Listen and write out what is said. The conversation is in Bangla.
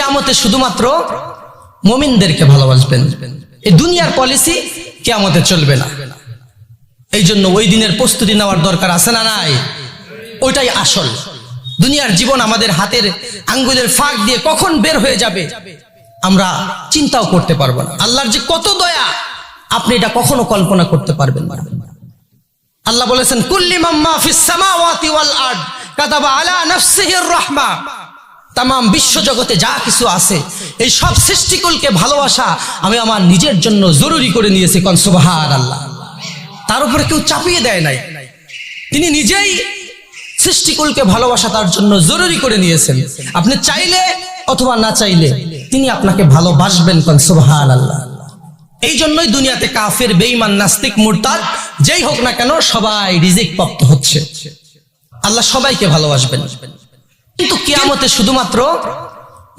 কিয়ামতে শুধুমাত্র মুমিনদেরকে ভালোবাসবেন। এই দুনিয়ার পলিসি কিয়ামতে চলবে না। এই জন্য ওই দিনের প্রস্তুতি নেওয়ার দরকার আছে না নাই? ওইটাই আসল। দুনিয়ার জীবন আমাদের হাতের আঙ্গুলের ফাঁক দিয়ে কখন বের হয়ে যাবে আমরা চিন্তাও করতে পারবো না। আল্লাহর যে কত দয়া আপনি এটা কখনো কল্পনা করতে পারবেন না। আল্লাহ বলেছেন কুল্লি মাম্মা ফিস সামাওয়াতি ওয়াল আরদ কাতাবা আলা নাফসিহির রাহমা। তামাম বিশ্ব জগতে যা কিছু আছে এই সব সৃষ্টিকুলকে ভালোবাসা আমি আমার নিজের জন্য জরুরি করে নিয়েছি। কোন সুবহানাল্লাহ। তার উপরে কেউ চাপিয়ে দেয় নাই, তিনি নিজেই সৃষ্টিকুলকে ভালোবাসা তার জন্য জরুরি করে নিয়েছেন। আপনি চাইলে অথবা না চাইলে তিনি আপনাকে ভালোবাসবেন। কোন সুবহানাল্লাহ। এই জন্যই দুনিয়াতে কাফের, বেঈমান, নাস্তিক, মুরতাদ যেই হোক না কেন সবাই রিজিক প্রাপ্ত হচ্ছে। আল্লাহ সবাইকে ভালোবাসবেন, কিন্তু কিয়ামতে শুধুমাত্র